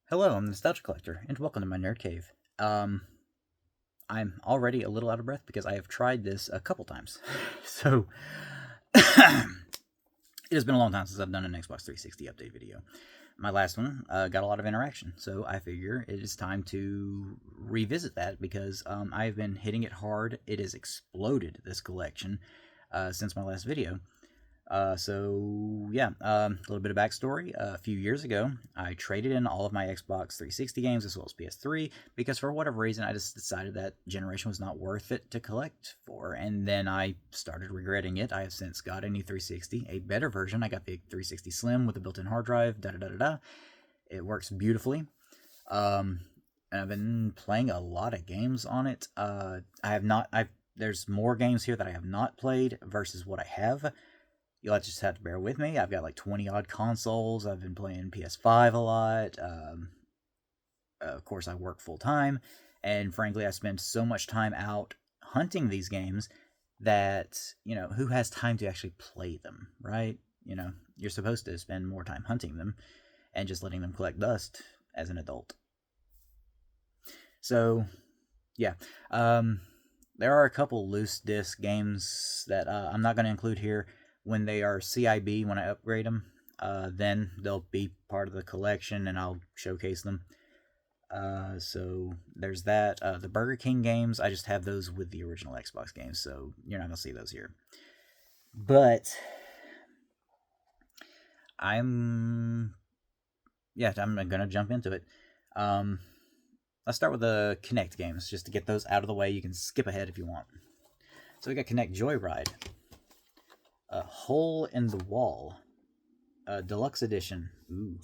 Hello, I'm the Nostalgia Collector, and welcome to my Nerd Cave. I'm already a little out of breath because I have tried this a couple times. So, it has been a long time since I've done an Xbox 360 update video. My last one got a lot of interaction, so I figure it is time to revisit that because I've been hitting it hard. It has exploded, this collection, since my last video. A little bit of backstory. A few years ago, I traded in all of my Xbox 360 games as well as PS3 because for whatever reason, I just decided that generation was not worth it to collect for. And then I started regretting it. I have since got a new 360, a better version. I got the 360 Slim with a built in hard drive, da da da da da. It works beautifully. And I've been playing a lot of games on it. There's more games here that I have not played versus what I have. You'll just have to bear with me. I've got like 20 odd consoles. I've been playing PS5 a lot. Of course, I work full time. And frankly, I spend so much time out hunting these games that, who has time to actually play them, right? You're supposed to spend more time hunting them and just letting them collect dust as an adult. So, yeah. There are a couple loose disc games that I'm not going to include here. When they are CIB, when I upgrade them, then they'll be part of the collection and I'll showcase them. So there's that. The Burger King games, I just have those with the original Xbox games, so you're not going to see those here. But I'm going to jump into it. Let's start with the Kinect games, just to get those out of the way. You can skip ahead if you want. So we got Kinect Joyride. A Hole in the Wall, Deluxe Edition. Ooh.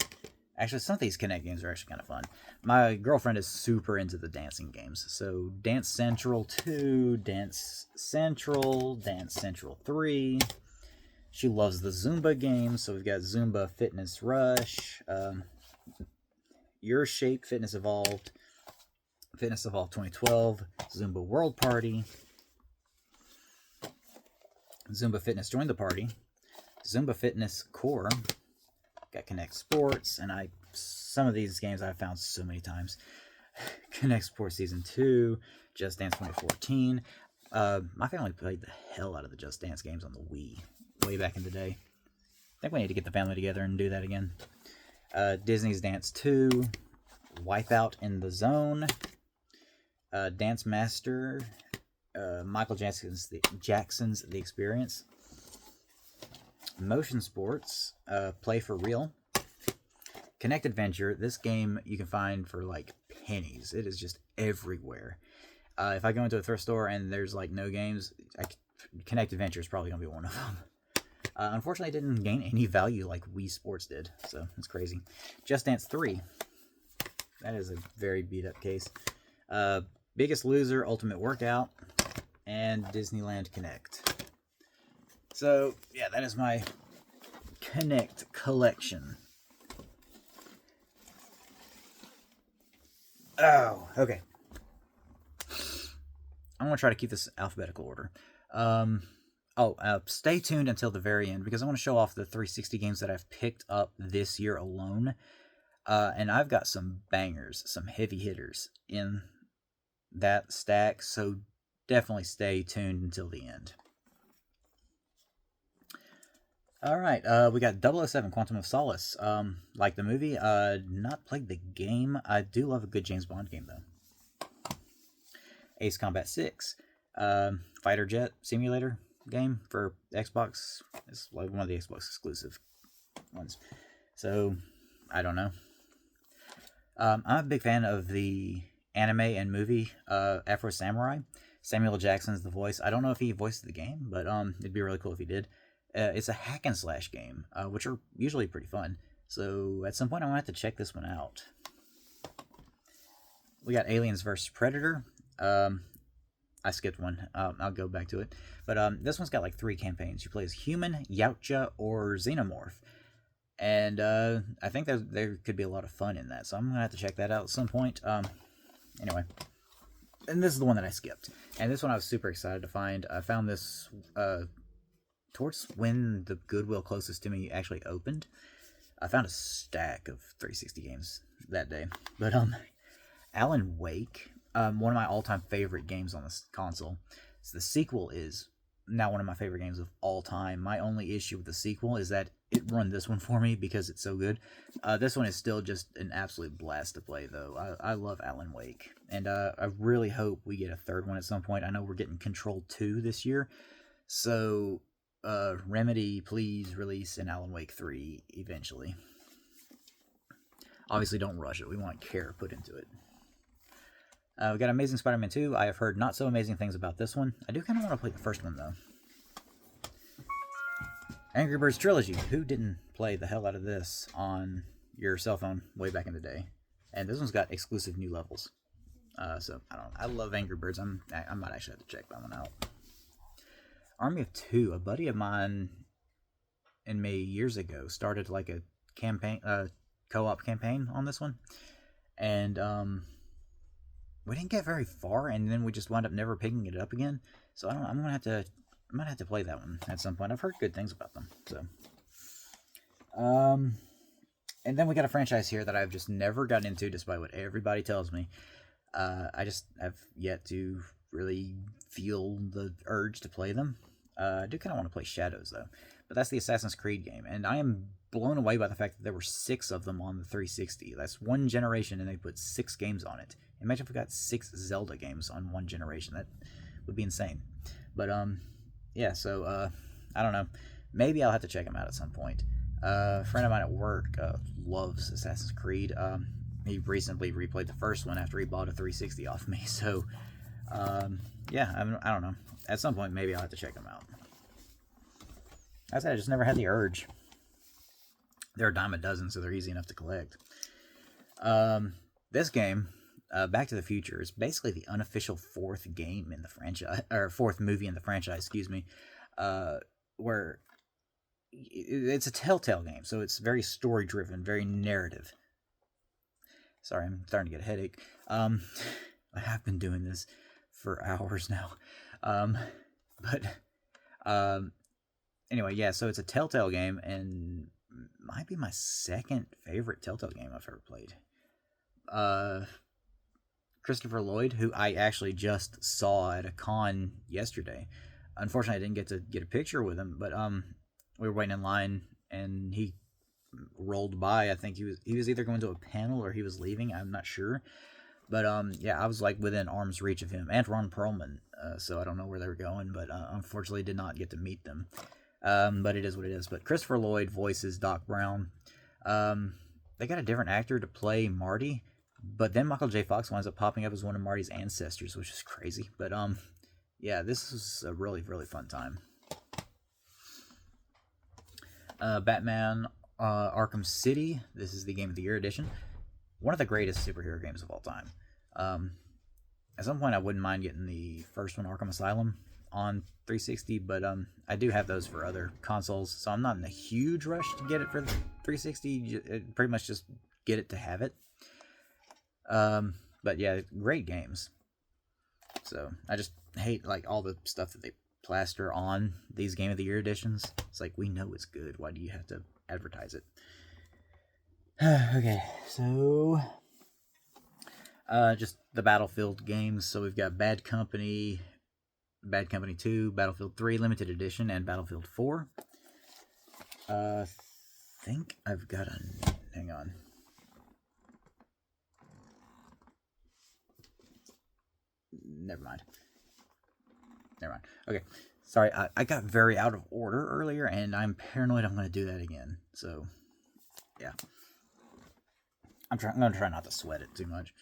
Actually, some of these Kinect games are actually kind of fun. My girlfriend is super into the dancing games. So, Dance Central 2, Dance Central 3. She loves the Zumba games. So, we've got Zumba Fitness Rush, Your Shape Fitness Evolved 2012, Zumba World Party, Zumba Fitness Join the Party, Zumba Fitness Core, got Kinect Sports, and some of these games I've found so many times. Kinect Sports Season 2, Just Dance 2014. My family played the hell out of the Just Dance games on the Wii way back in the day. I think we need to get the family together and do that again. Disney's Dance 2, Wipeout in the Zone, Dance Master, Michael Jackson's The Experience, Motion Sports, Play for Real, Kinect Adventure. This game you can find for like pennies. It is just everywhere. If I go into a thrift store and there's like no games, Kinect Adventure is probably going to be one of them. Unfortunately, it didn't gain any value like Wii Sports did, so it's crazy. Just Dance 3. That is a very beat up case. Biggest Loser, Ultimate Workout, and Disneyland Kinect. So, yeah, that is my Kinect collection. Oh, okay. I'm going to try to keep this alphabetical order. Stay tuned until the very end because I want to show off the 360 games that I've picked up this year alone. And I've got some bangers, some heavy hitters in that stack, so definitely stay tuned until the end. Alright, we got 007 Quantum of Solace. Like the movie, not played the game. I do love a good James Bond game, though. Ace Combat 6. Fighter Jet Simulator game for Xbox. It's like one of the Xbox exclusive ones. So, I don't know. I'm a big fan of the anime and movie Afro Samurai. Samuel Jackson's the voice. I don't know if he voiced the game, but it'd be really cool if he did. It's a hack and slash game, which are usually pretty fun. So at some point, I'm gonna have to check this one out. We got Aliens vs Predator. I skipped one. I'll go back to it. But this one's got like 3 campaigns. You play as human, Yautja, or Xenomorph. And I think there could be a lot of fun in that. So I'm going to have to check that out at some point. Anyway. And this is the one that I skipped. And this one I was super excited to find. I found this towards when the Goodwill closest to me actually opened. I found a stack of 360 games that day. But Alan Wake, one of my all-time favorite games on this console. So the sequel is now one of my favorite games of all time. My only issue with the sequel is that it run this one for me because it's so good. This one is still just an absolute blast to play, though. I love Alan Wake, and I really hope we get a third one at some point. I know we're getting Control 2 this year, so Remedy, please release an Alan Wake 3 eventually. Obviously, don't rush it. We want care put into it. We got Amazing Spider-Man 2. I have heard not so amazing things about this one. I do kind of want to play the first one, though. Angry Birds Trilogy. Who didn't play the hell out of this on your cell phone way back in the day? And this one's got exclusive new levels. So, I don't know. I love Angry Birds. I might actually have to check that one out. Army of Two. A buddy of mine and me years ago started like a campaign, co-op campaign on this one. And, we didn't get very far, and then we just wound up never picking it up again. So I might have to play that one at some point. I've heard good things about them. So, and then we got a franchise here that I've just never gotten into, despite what everybody tells me. I just have yet to really feel the urge to play them. I do kind of want to play Shadows though, but that's the Assassin's Creed game, and I am blown away by the fact that there were 6 of them on the 360. That's one generation, and they put 6 games on it. Imagine if we got 6 Zelda games on one generation. That would be insane. But yeah. So I don't know. Maybe I'll have to check them out at some point. A friend of mine at work loves Assassin's Creed. He recently replayed the first one after he bought a 360 off me. So yeah, I don't know. At some point, maybe I'll have to check them out. I said I just never had the urge. They're a dime a dozen, so they're easy enough to collect. This game, Back to the Future, is basically the unofficial 4th game in the franchise, or 4th movie in the franchise, excuse me, where it's a Telltale game, so it's very story-driven, very narrative. Sorry, I'm starting to get a headache. I have been doing this for hours now. Anyway, yeah, so it's a Telltale game, and might be my second favorite Telltale game I've ever played. Christopher Lloyd, who I actually just saw at a con yesterday. Unfortunately, I didn't get to get a picture with him, but we were waiting in line, and he rolled by. I think he was either going to a panel or he was leaving. I'm not sure. But yeah, I was like within arm's reach of him and Ron Perlman. So I don't know where they were going, but unfortunately did not get to meet them. But it is what it is. But Christopher Lloyd voices Doc Brown. They got a different actor to play Marty, but then Michael J. Fox winds up popping up as one of Marty's ancestors, which is crazy. But yeah, this is a really, really fun time. Batman Arkham City. This is the Game of the Year edition. One of the greatest superhero games of all time. At some point, I wouldn't mind getting the first one, Arkham Asylum, on 360, but I do have those for other consoles, so I'm not in a huge rush to get it for the 360. Pretty much just get it to have it. But yeah, great games. So I just hate like all the stuff that they plaster on these Game of the Year editions. It's like, we know it's good. Why do you have to advertise it? Okay, so just the Battlefield games. So we've got Bad Company 2, Battlefield 3 Limited Edition, and Battlefield 4. Think I've got a... Hang on. Never mind. Okay, sorry, I got very out of order earlier, and I'm paranoid I'm going to do that again. So, yeah. I'm going to try not to sweat it too much.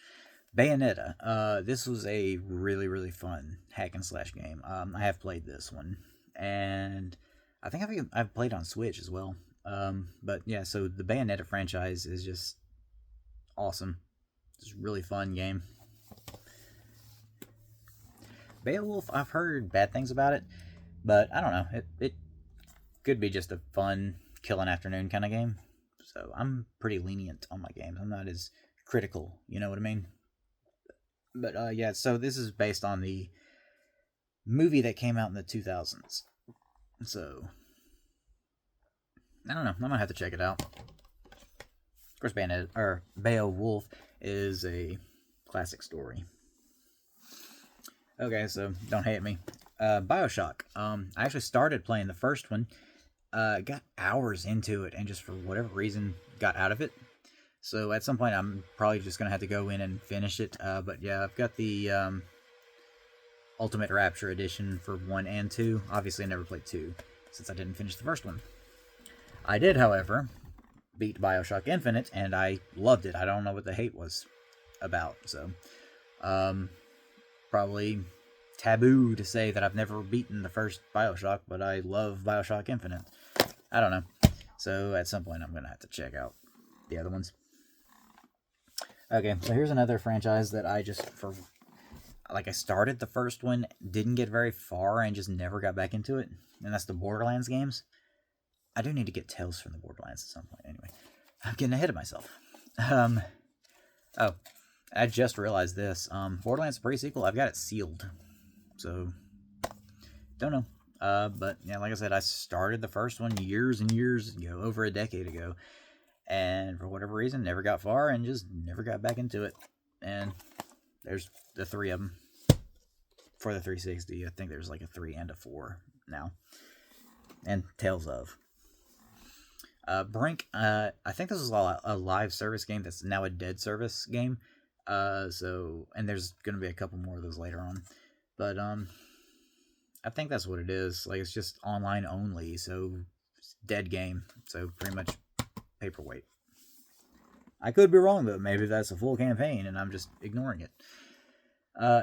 Bayonetta. This was a really, really fun hack and slash game. I have played this one, and I think I've played on Switch as well. But yeah, so the Bayonetta franchise is just awesome. It's a really fun game. Beowulf, I've heard bad things about it, but I don't know. It could be just a fun kill an afternoon kind of game. So I'm pretty lenient on my games. I'm not as critical, you know what I mean? But yeah, so this is based on the movie that came out in the 2000s. So I don't know. I might have to check it out. Of course, Beowulf is a classic story. Okay, so don't hate me. Bioshock. I actually started playing the first one. Got hours into it, and just for whatever reason, got out of it. So at some point, I'm probably just gonna have to go in and finish it. But yeah, I've got the Ultimate Rapture Edition for 1 and 2. Obviously, I never played 2, since I didn't finish the first one. I did, however, beat Bioshock Infinite, and I loved it. I don't know what the hate was about, so probably taboo to say that I've never beaten the first Bioshock, but I love Bioshock Infinite. I don't know. So at some point, I'm gonna have to check out the other ones. Okay, so here's another franchise that I just I started the first one, didn't get very far, and just never got back into it, and that's the Borderlands games. I do need to get Tales from the Borderlands at some point. Anyway, I'm getting ahead of myself. Oh, I just realized this. Borderlands pre-sequel, I've got it sealed, so don't know. But yeah, like I said, I started the first one years and years ago, over a decade ago, and for whatever reason, never got far and just never got back into it. And there's the 3 of them for the 360. I think there's like a 3 and a 4 now, and Tales of. Brink, I think this is a live service game that's now a dead service game. And there's gonna be a couple more of those later on. But, I think that's what it is. Like, it's just online only, so it's dead game. So, pretty much paperweight. I could be wrong, though. Maybe that's a full campaign, and I'm just ignoring it.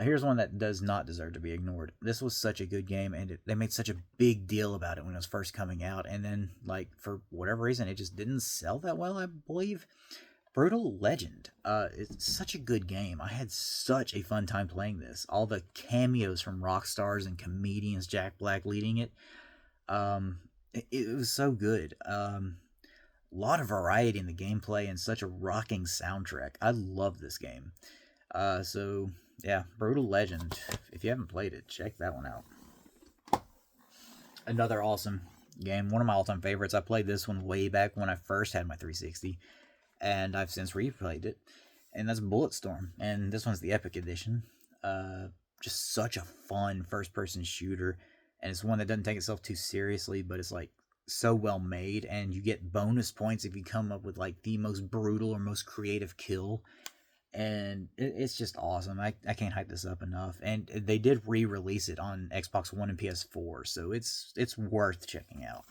Here's one that does not deserve to be ignored. This was such a good game, and they made such a big deal about it when it was first coming out, and then, like, for whatever reason, it just didn't sell that well, I believe. Brutal Legend. It's such a good game. I had such a fun time playing this. All the cameos from rock stars and comedians, Jack Black leading it. It was so good. A lot of variety in the gameplay and such a rocking soundtrack. I love this game. So yeah, Brutal Legend. If you haven't played it, check that one out. Another awesome game. One of my all-time favorites. I played this one way back when I first had my 360, and I've since replayed it. And that's Bulletstorm. And this one's the Epic Edition. Just such a fun first-person shooter, and it's one that doesn't take itself too seriously, but it's like so well made, and you get bonus points if you come up with like the most brutal or most creative kill. And it's just awesome. I can't hype this up enough. And they did re-release it on Xbox One and PS4, so it's worth checking out.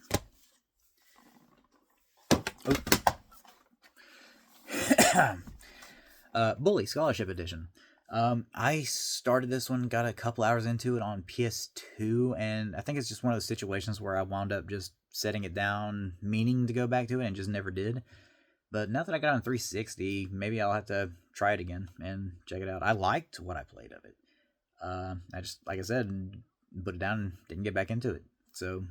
Bully Scholarship Edition. I started this one, got a couple hours into it on PS2, and I think it's just one of those situations where I wound up just setting it down, meaning to go back to it, and just never did. But now that I got on 360, maybe I'll have to try it again and check it out. I liked what I played of it. I just, like I said, put it down and didn't get back into it. So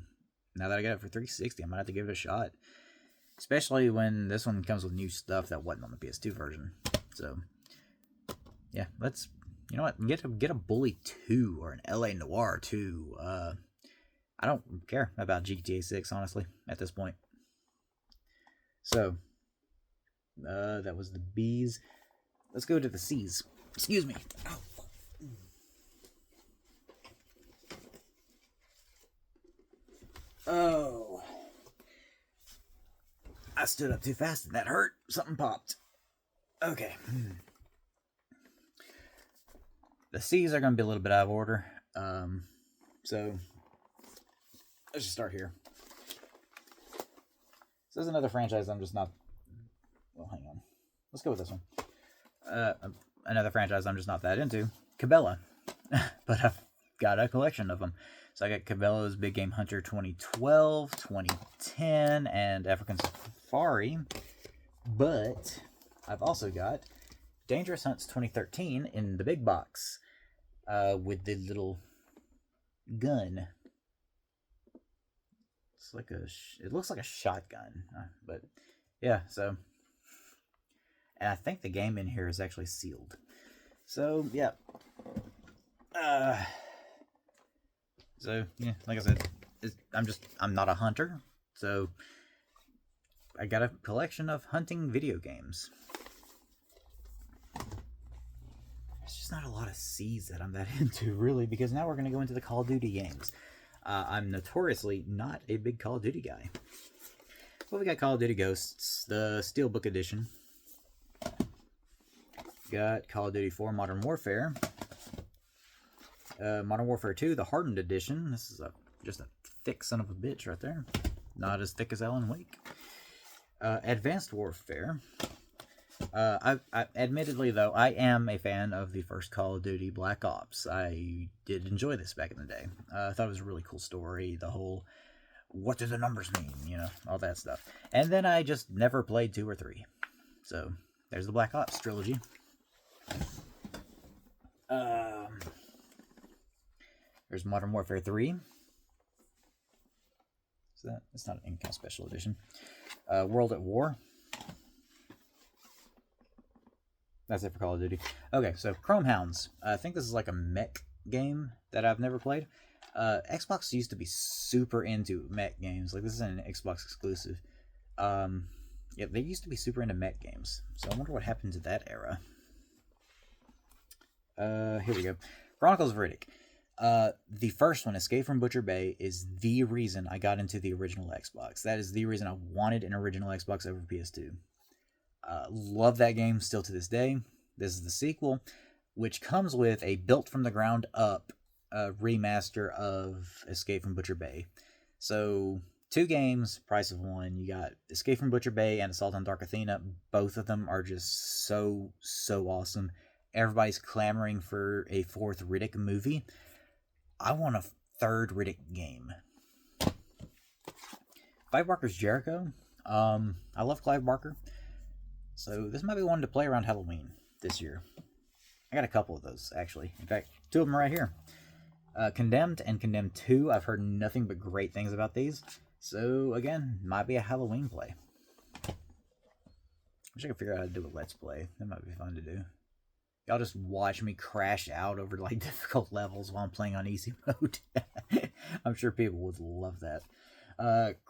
now that I got it for 360, I might have to give it a shot. Especially when this one comes with new stuff that wasn't on the PS2 version. So yeah, let's, you know what, get a Bully 2 or an LA Noire 2. I don't care about GTA 6, honestly, at this point. So that was the B's. Let's go to the C's. Excuse me. Oh. I stood up too fast and that hurt. Something popped. Okay. The C's are going to be a little bit out of order. So let's just start here. So this is another franchise I'm just not... Well, hang on. Let's go with this one. Another franchise I'm just not that into. Cabela. But I've got a collection of them. So I got Cabela's Big Game Hunter 2012, 2010, and African Safari. But I've also got Dangerous Hunts 2013 in the big box. With the little gun. It's like it looks like a shotgun. But yeah, so... And I think the game in here is actually sealed. So, yeah. So, yeah, like I said, I'm not a hunter. So, I got a collection of hunting video games. There's just not a lot of C's that I'm that into, really, because now we're going to go into the Call of Duty games. I'm notoriously not a big Call of Duty guy. Well, we got Call of Duty Ghosts, the Steelbook Edition. Got Call of Duty 4 Modern Warfare. Modern Warfare 2, the Hardened Edition. This is just a thick son of a bitch right there. Not as thick as Alan Wake. Advanced Warfare. Admittedly, though, I am a fan of the first Call of Duty Black Ops. I did enjoy this back in the day. I thought it was a really cool story. The whole, what do the numbers mean? You know, all that stuff. And then I just never played 2 or 3. So, there's the Black Ops trilogy. There's Modern Warfare 3. It's not an in-count special edition. World at War. That's it for Call of Duty. Okay, so Chrome Hounds. I think this is like a mech game that I've never played. Xbox used to be super into mech games. Like, this isn't an Xbox exclusive. Yeah, they used to be super into mech games. So I wonder what happened to that era. Here we go. Chronicles of Riddick. The first one, Escape from Butcher Bay, is the reason I got into the original Xbox. That is the reason I wanted an original Xbox over PS2. Love that game still to this day. This is the sequel, which comes with a built from the ground up remaster of Escape from Butcher Bay. So, 2 games, price of 1. You got Escape from Butcher Bay and Assault on Dark Athena. Both of them are just so awesome. Everybody's clamoring for a 4th Riddick movie. I want a 3rd Riddick game. Clive Barker's Jericho. I love Clive Barker. So this might be one to play around Halloween this year. I got a couple of those, actually. In fact, 2 of them are right here. Condemned and Condemned 2. I've heard nothing but great things about these. So, again, might be a Halloween play. Wish I could figure out how to do a Let's Play. That might be fun to do. Y'all just watch me crash out over, like, difficult levels while I'm playing on easy mode. I'm sure people would love that.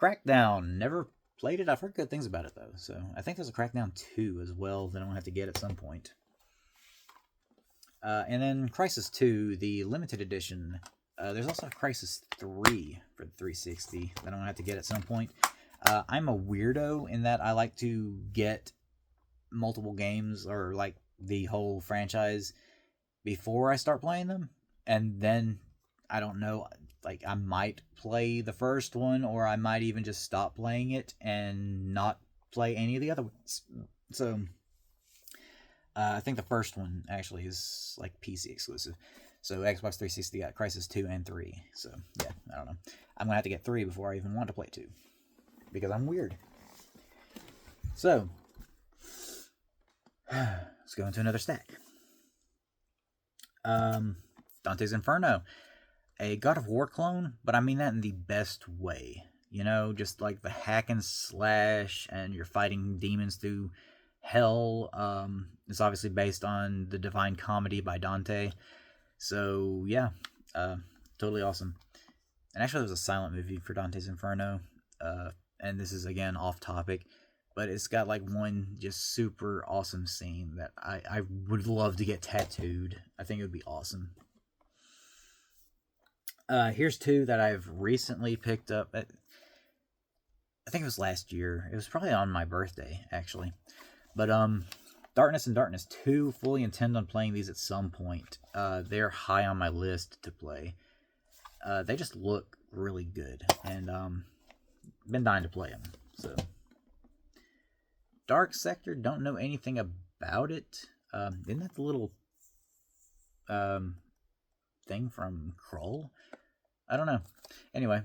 Crackdown. Never played it. I've heard good things about it, though. So, I think there's a Crackdown 2 as well that I'm going to have to get at some point. And then Crysis 2, the limited edition. There's also a Crysis 3 for the 360 that I'm going to have to get at some point. I'm a weirdo in that I like to get multiple games, or, like, the whole franchise before I start playing them. And then, I don't know, like, I might play the first one, or I might even just stop playing it and not play any of the other ones. So, I think the first one actually is, like, PC exclusive. So, Xbox 360 got Crysis 2 and 3. So, yeah, I don't know. I'm going to have to get 3 before I even want to play 2. Because I'm weird. So, let's go into another stack. Dante's Inferno. A God of War clone, but I mean that in the best way. You know, just like the hack and slash, and you're fighting demons through hell. It's obviously based on the Divine Comedy by Dante. So, yeah, totally awesome. And actually, there was a silent movie for Dante's Inferno. And this is, again, off topic. But it's got, like, one just super awesome scene that I would love to get tattooed. I think it would be awesome. Here's 2 that I've recently picked up. I think it was last year. It was probably on my birthday, actually. But, Darkness and Darkness 2, fully intend on playing these at some point. They're high on my list to play. They just look really good. And, been dying to play them. So, Dark Sector, don't know anything about it. Isn't that the little thing from Kroll? I don't know. Anyway,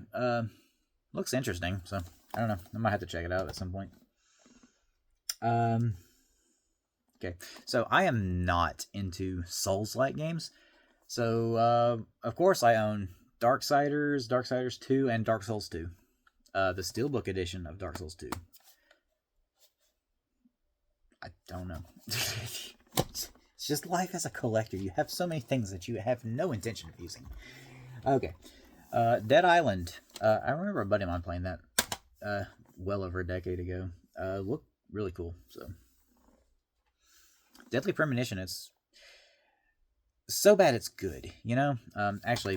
looks interesting, so I don't know. I might have to check it out at some point. Okay, so I am not into Souls-like games. So, of course, I own Darksiders 2, and Dark Souls 2. The Steelbook edition of Dark Souls 2. I don't know. It's just life as a collector. You have so many things that you have no intention of using. Okay. Dead Island. I remember a buddy of mine playing that well over a decade ago. look really cool. So, Deadly Premonition, it's so bad it's good, you know? Actually,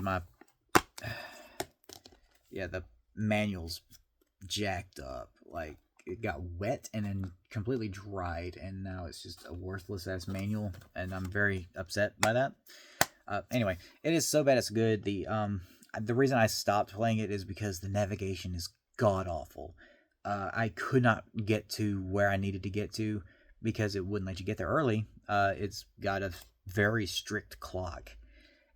the manual's jacked up. Like, it got wet and then completely dried, and now it's just a worthless ass manual, and I'm very upset by that. Anyway, it is so bad it's good. The reason I stopped playing it is because the navigation is god awful. I could not get to where I needed to get to because it wouldn't let you get there early. It's got a very strict clock,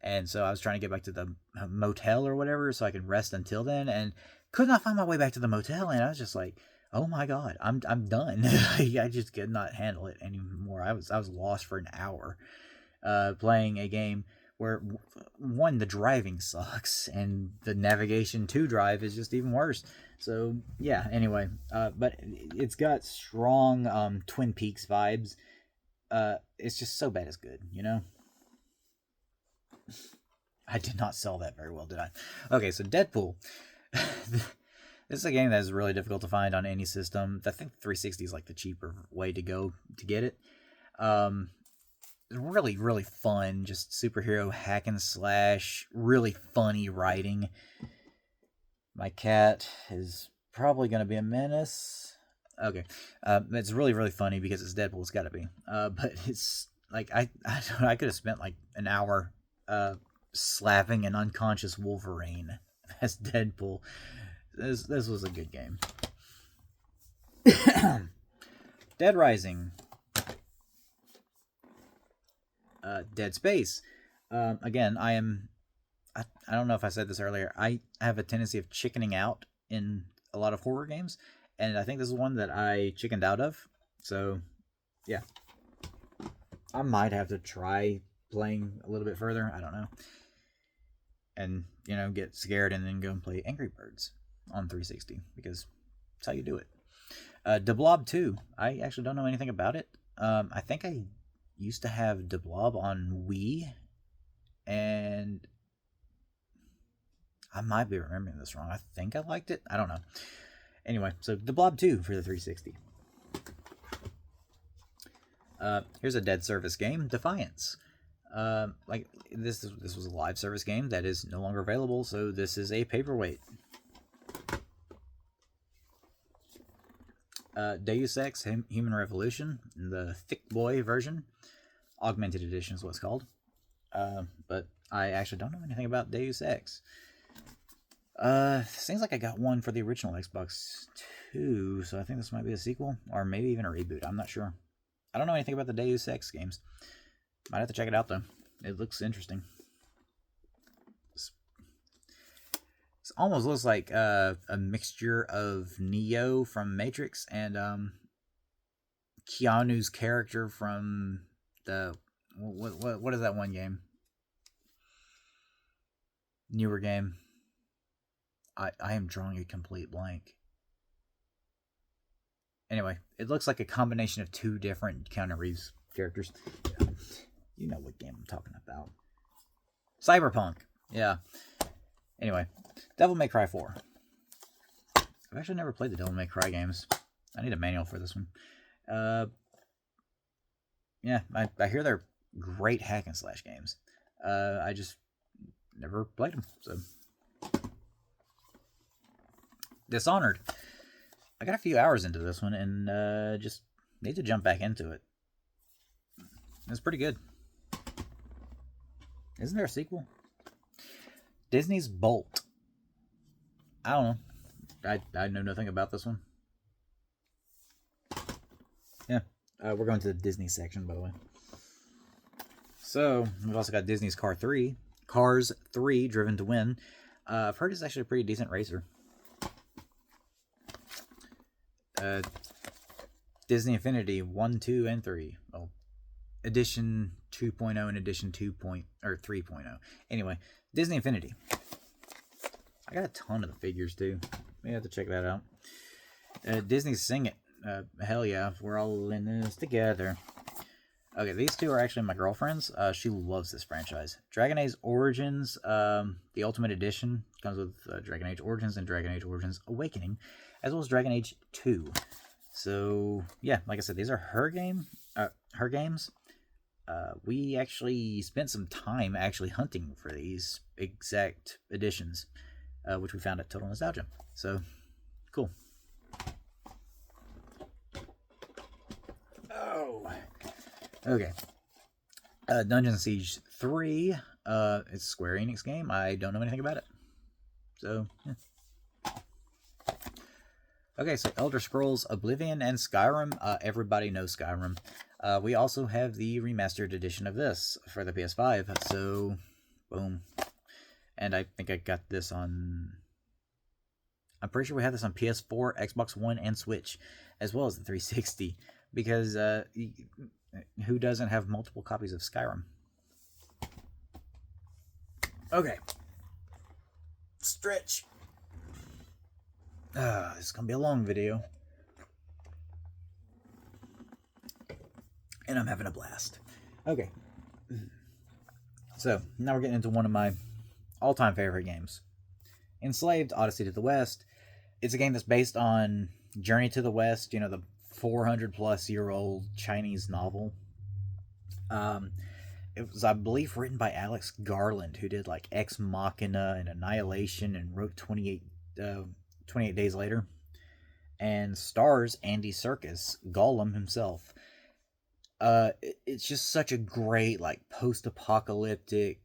and so I was trying to get back to the motel or whatever so I could rest until then, and could not find my way back to the motel. And I was just like, "Oh my god, I'm done." I just could not handle it anymore. I was lost for an hour, playing a game where one, the driving sucks, and the navigation to drive is just even worse. So yeah, anyway, but it's got strong Twin Peaks vibes. It's just so bad it's good, you know. I did not sell that very well, did I? Okay, so Deadpool. This is a game that is really difficult to find on any system. I think 360 is like the cheaper way to go to get it. Really, really fun, just superhero hack and slash, really funny writing. My cat is probably going to be a menace. Okay, it's really, really funny because it's Deadpool. It's got to be. But it's like I could have spent like an hour slapping an unconscious Wolverine as Deadpool. This was a good game. Dead Rising. Dead Space. Again, I don't know if I said this earlier. I have a tendency of chickening out in a lot of horror games, and I think this is one that I chickened out of. So, yeah. I might have to try playing a little bit further. I don't know. And, get scared and then go and play Angry Birds on 360 because that's how you do it. The Blob 2. I actually don't know anything about it. I think I used to have De Blob on Wii, and I might be remembering this wrong. I think I liked it. I don't know. Anyway, so De Blob 2 for the 360. Here's a dead service game, Defiance. Like this was a live service game that is no longer available, so this is a paperweight. Deus Ex Human Revolution, the Thick Boy version. Augmented Edition is what it's called. But I actually don't know anything about Deus Ex. Seems like I got one for the original Xbox 2, so I think this might be a sequel, or maybe even a reboot. I'm not sure. I don't know anything about the Deus Ex games. Might have to check it out, though. It looks interesting. It almost looks like a mixture of Neo from Matrix and Keanu's character from the... What is that one game? Newer game. I am drawing a complete blank. Anyway, it looks like a combination of two different Keanu Reeves characters. You know what game I'm talking about. Cyberpunk. Yeah. Anyway, Devil May Cry 4. I've actually never played the Devil May Cry games. I need a manual for this one. Yeah, I hear they're great hack and slash games. I just never played them, so... Dishonored. I got a few hours into this one and just need to jump back into it. It's pretty good. Isn't there a sequel? Disney's Bolt. I don't know. I know nothing about this one. Yeah. We're going to the Disney section, by the way. So, we've also got Disney's Cars 3, Driven to Win. I've heard it's actually a pretty decent racer. Disney Infinity 1, 2, and 3. Well, Edition 2.0 and Edition 3.0. Anyway, Disney Infinity. I got a ton of the figures too. We have to check that out. Disney Sing It. Hell yeah, we're all in this together. Okay, these two are actually my girlfriend's. She loves this franchise. Dragon Age Origins, the Ultimate Edition, comes with Dragon Age Origins and Dragon Age Origins Awakening, as well as Dragon Age 2. So yeah, like I said, these are her games. We actually spent some time actually hunting for these exact editions, which we found at Total Nostalgia. So cool. Oh, okay. Dungeon Siege 3. It's a Square Enix game. I don't know anything about it. So, yeah. Okay, so Elder Scrolls Oblivion and Skyrim. Everybody knows Skyrim. We also have the remastered edition of this for the PS5. So, boom. And I think I got this on... I'm pretty sure we have this on PS4, Xbox One, and Switch, as well as the 360. Because who doesn't have multiple copies of Skyrim? Okay. Stretch. This is going to be a long video. And I'm having a blast. Okay. So, now we're getting into one of my all-time favorite games. Enslaved, Odyssey to the West. It's a game that's based on Journey to the West, the 400-plus-year-old Chinese novel. It was, I believe, written by Alex Garland, who did, like, Ex Machina and Annihilation and wrote 28 Days Later. And stars Andy Serkis, Gollum himself. It's just such a great, like, post-apocalyptic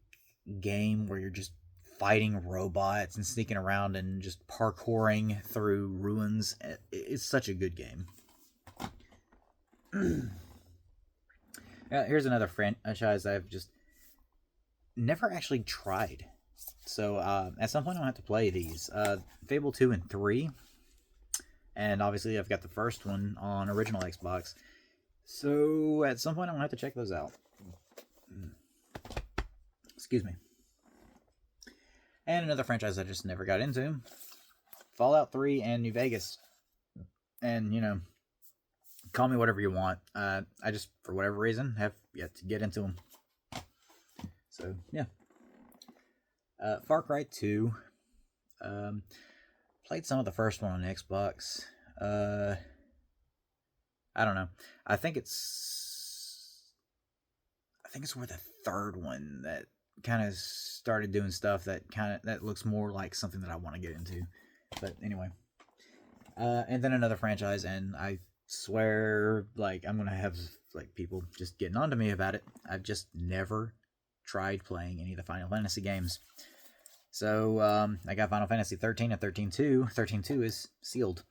game where you're just fighting robots and sneaking around and just parkouring through ruins. It's such a good game. Here's another franchise I've just never actually tried. So at some point I'll have to play these. Fable 2 and 3. And obviously I've got the first one on original Xbox. So at some point I'm going to have to check those out. Excuse me. And another franchise I just never got into. Fallout 3 and New Vegas. And, call me whatever you want. I just, for whatever reason, have yet to get into them. So, yeah. Far Cry 2. Played some of the first one on Xbox. I don't know. I think it's where the third one that kind of started doing stuff that looks more like something that I want to get into. But anyway. And then another franchise, and I swear, like, I'm gonna have, like, people just getting on to me about it. I've just never tried playing any of the Final Fantasy games. So, I got Final Fantasy 13 and 13-2. 13-2 is sealed.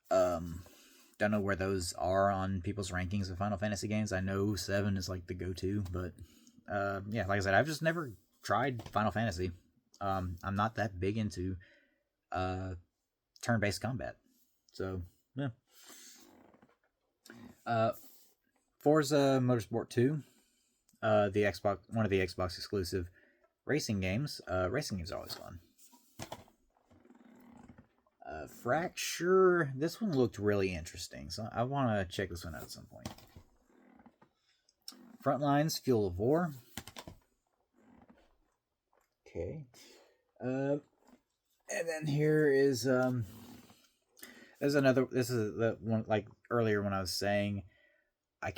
Don't know where those are on people's rankings of Final Fantasy games. I know 7 is, like, the go-to, but, yeah, like I said, I've just never tried Final Fantasy. I'm not that big into, turn-based combat. So, yeah. Forza Motorsport 2. One of the Xbox exclusive racing games. Racing games are always fun. Fracture. This one looked really interesting, so I want to check this one out at some point. Frontlines, Fuel of War. Okay. And then here is there's another. This is the one, like earlier when I was saying I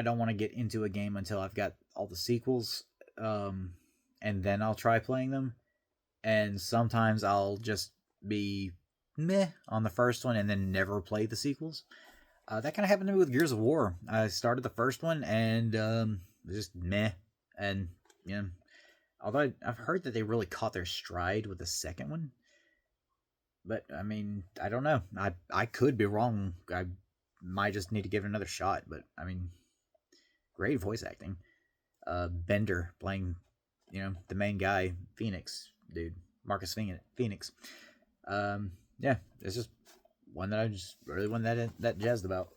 don't want to get into a game until I've got all the sequels, and then I'll try playing them. And sometimes I'll just be meh on the first one and then never play the sequels. That kind of happened to me with Gears of War. I started the first one and just meh. And, although I've heard that they really caught their stride with the second one. But, I mean, I don't know. I could be wrong. I might just need to give it another shot. But, I mean, great voice acting. Bender playing, the main guy, Phoenix dude, Marcus Phoenix. Yeah, it's just one that I just really wasn't that jazzed about.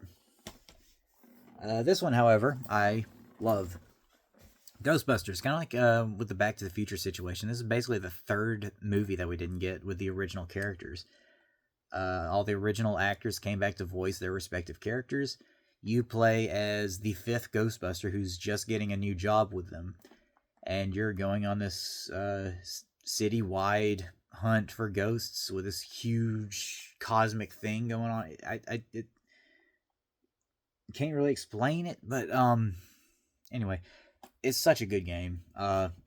This one, however, I love. Ghostbusters, kind of like with the Back to the Future situation. This is basically the third movie that we didn't get with the original characters. All the original actors came back to voice their respective characters. You play as the fifth Ghostbuster who's just getting a new job with them. And you're going on this citywide hunt for ghosts with this huge cosmic thing going on. I can't really explain it, but anyway, it's such a good game.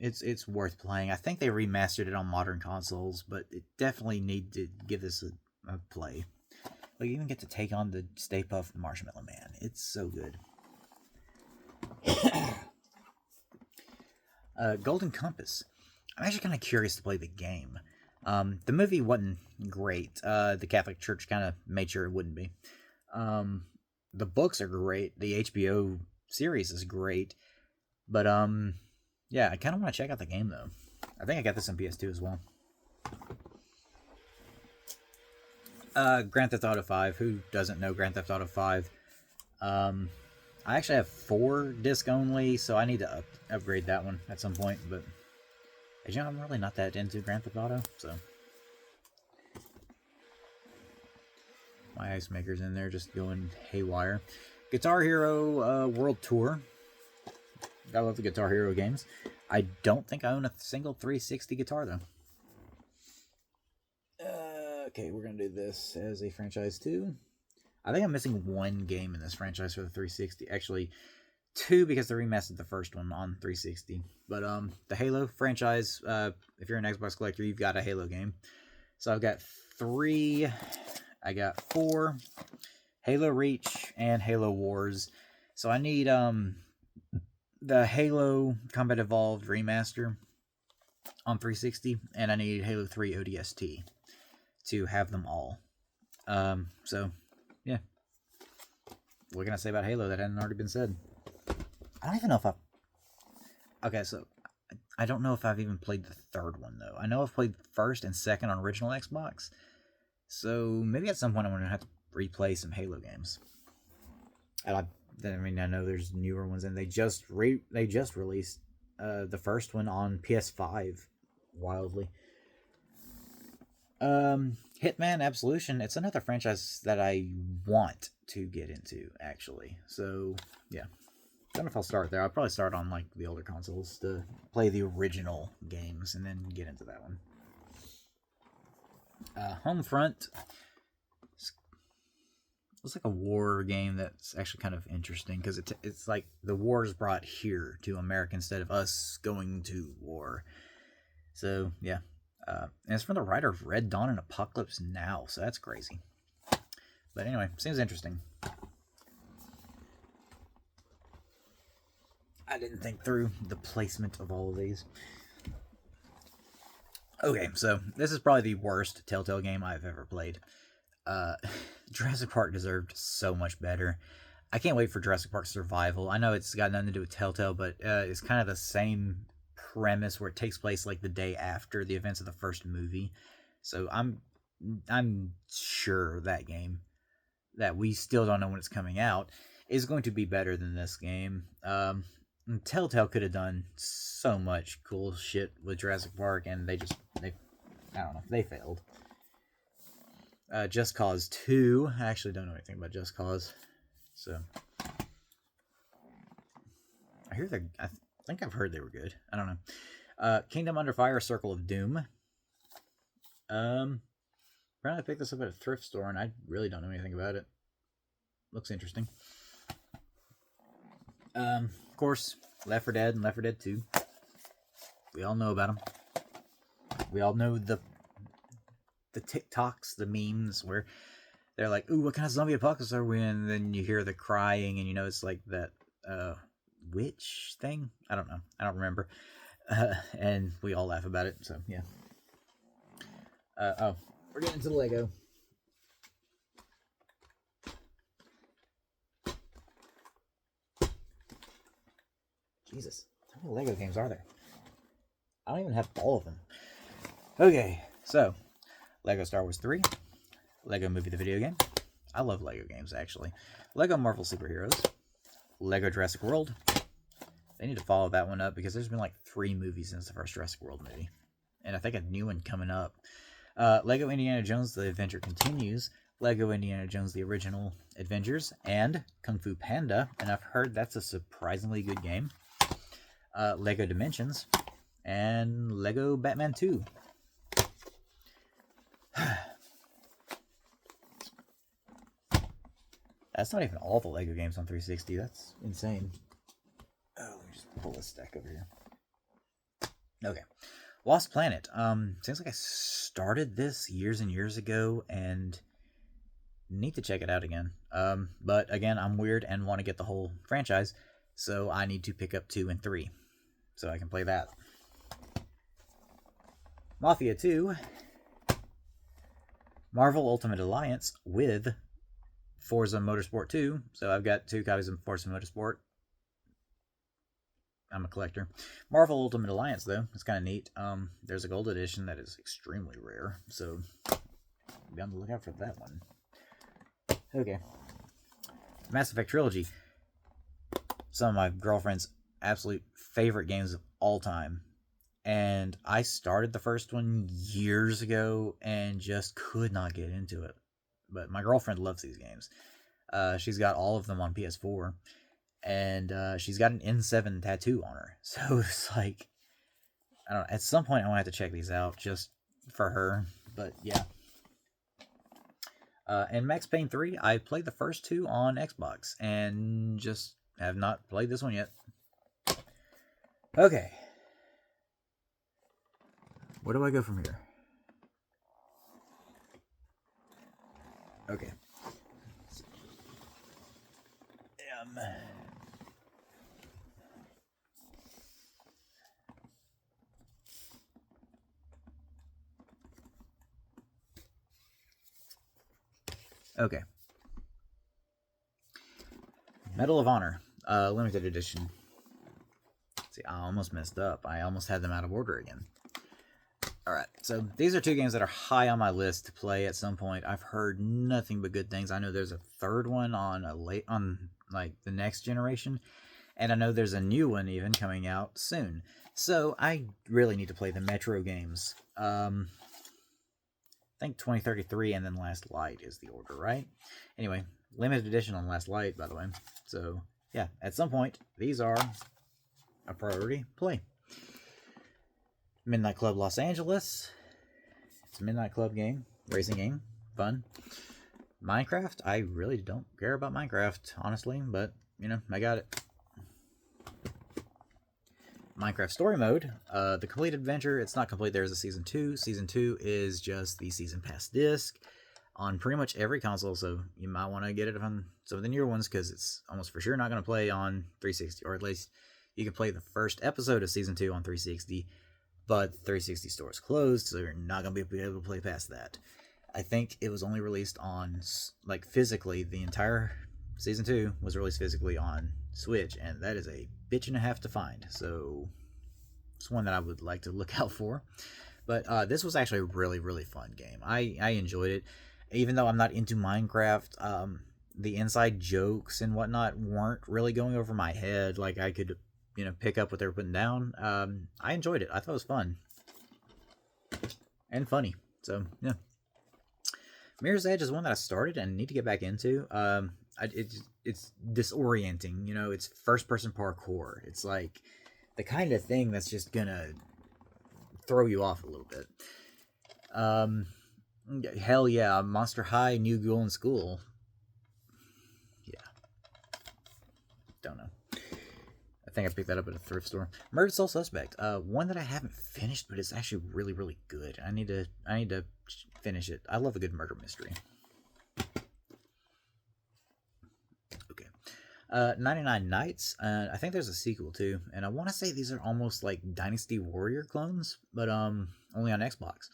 It's worth playing. I think they remastered it on modern consoles, but it definitely need to give this a play. Like, you even get to take on the Stay Puft Marshmallow Man. It's so good. Golden Compass. I'm actually kind of curious to play the game. The movie wasn't great. The Catholic Church kind of made sure it wouldn't be. The books are great. The HBO series is great. But, yeah, I kind of want to check out the game, though. I think I got this on PS2 as well. Grand Theft Auto 5. Who doesn't know Grand Theft Auto 5? I actually have 4 disc only, so I need to upgrade that one at some point. But, as you know, I'm really not that into Grand Theft Auto, so. My ice maker's in there just going haywire. Guitar Hero World Tour. I love the Guitar Hero games. I don't think I own a single 360 guitar, though. Okay, we're going to do this as a franchise too. I think I'm missing 1 game in this franchise for the 360. Actually, 2 because they remastered the first one on 360. But the Halo franchise, if you're an Xbox collector, you've got a Halo game. So I've got 3, I got 4, Halo Reach and Halo Wars. So I need the Halo Combat Evolved Remaster on 360, and I need Halo 3 ODST to have them all. So, yeah. What can I say about Halo that hadn't already been said? I don't even know if I've... Okay, so, I don't know if I've even played the third one, though. I know I've played first and second on original Xbox, so maybe at some point I'm going to have to replay some Halo games. I know there's newer ones, and they just released the first one on PS5, wildly. Hitman Absolution, it's another franchise that I want to get into, actually. So, yeah. I don't know if I'll start there. I'll probably start on, like, the older consoles to play the original games and then get into that one. Homefront. It's like a war game that's actually kind of interesting because it's like the war is brought here to America instead of us going to war. So, yeah. And it's from the writer of Red Dawn and Apocalypse Now, so that's crazy. But anyway, seems interesting. I didn't think through the placement of all of these. Okay, so this is probably the worst Telltale game I've ever played. Jurassic Park deserved so much better. I can't wait for Jurassic Park Survival. I know it's got nothing to do with Telltale, but it's kind of the same premise where it takes place like the day after the events of the first movie. So I'm sure that game that we still don't know when it's coming out is going to be better than this game. Telltale could have done so much cool shit with Jurassic Park, and they I don't know, they failed. Just Cause 2. I actually don't know anything about Just Cause, so I think I've heard they were good. I don't know. Kingdom Under Fire: Circle of Doom. Apparently I picked this up at a thrift store, and I really don't know anything about it. Looks interesting. Of course, Left 4 Dead and Left 4 Dead 2. We all know about them. We all know the TikToks, the memes where they're like, "Ooh, what kind of zombie apocalypse are we in?" And then you hear the crying, and you know it's like that witch thing. I don't know. I don't remember. And we all laugh about it. So yeah. Oh, we're getting into the Lego. Jesus, how many Lego games are there? I don't even have all of them. Okay, so Lego Star Wars 3, Lego Movie the video game. I love Lego games, actually. Lego Marvel Superheroes, Lego Jurassic World. They need to follow that one up because there's been like 3 movies since the first Jurassic World movie. And I think a new one coming up. Lego Indiana Jones The Adventure Continues, Lego Indiana Jones The Original Adventures, and Kung Fu Panda. And I've heard that's a surprisingly good game. Lego Dimensions, and Lego Batman 2. that's not even all the Lego games on 360. That's insane. Oh, let me just pull this stack over here. Okay. Lost Planet. Seems like I started this years and years ago and need to check it out again. But again, I'm weird and want to get the whole franchise, so I need to pick up 2 and 3 so I can play that. Mafia 2, Marvel Ultimate Alliance with Forza Motorsport 2. So I've got 2 copies of Forza Motorsport. I'm a collector. Marvel Ultimate Alliance, though, it's kind of neat. There's a gold edition that is extremely rare, so be on the lookout for that one. Okay. Mass Effect Trilogy. Some of my girlfriend's absolute favorite games of all time. And I started the first one years ago and just could not get into it. But my girlfriend loves these games. She's got all of them on PS4. And she's got an N7 tattoo on her. So it's like, I don't know, at some point I want to have to check these out just for her. But yeah. And Max Payne 3, I played the first 2 on Xbox and just have not played this one yet. Okay. Where do I go from here? Okay. Okay. Medal of Honor, limited edition. See, I almost messed up. I almost had them out of order again. Alright, so these are 2 games that are high on my list to play at some point. I've heard nothing but good things. I know there's a third one on like the next generation, and I know there's a new one even coming out soon. So I really need to play the Metro games. I think 2033 and then Last Light is the order, right? Anyway, limited edition on Last Light, by the way. So yeah, at some point these are a priority play. Midnight Club Los Angeles. It's a Midnight Club game. Racing game. Fun. Minecraft. I really don't care about Minecraft, honestly. But, you know, I got it. Minecraft Story Mode. The Complete Adventure. It's not complete. There's a Season 2. Season 2 is just the Season Pass disc on pretty much every console. So you might want to get it on some of the newer ones because it's almost for sure not going to play on 360. Or at least you can play the first episode of Season 2 on 360. But the 360 store is closed, so you're not going to be able to play past that. I think it was only released on, like, physically, the entire Season 2 was released physically on Switch, and that is a bitch and a half to find, so it's one that I would like to look out for. But this was actually a really, really fun game. I enjoyed it. Even though I'm not into Minecraft, the inside jokes and whatnot weren't really going over my head, like I could, you know, pick up what they were putting down. I enjoyed it. I thought it was fun. And funny. So, yeah. Mirror's Edge is one that I started and need to get back into. It's disorienting, you know, it's first-person parkour. It's like the kind of thing that's just gonna throw you off a little bit. Hell yeah, Monster High, New Ghoul in School. Yeah. Don't know. I think I picked that up at a thrift store. Murdered Soul Suspect. One that I haven't finished, but it's actually really, really good. I need to finish it. I love a good murder mystery. Okay. 99 Nights. I think there's a sequel too, and I want to say these are almost like Dynasty Warrior clones, but only on Xbox.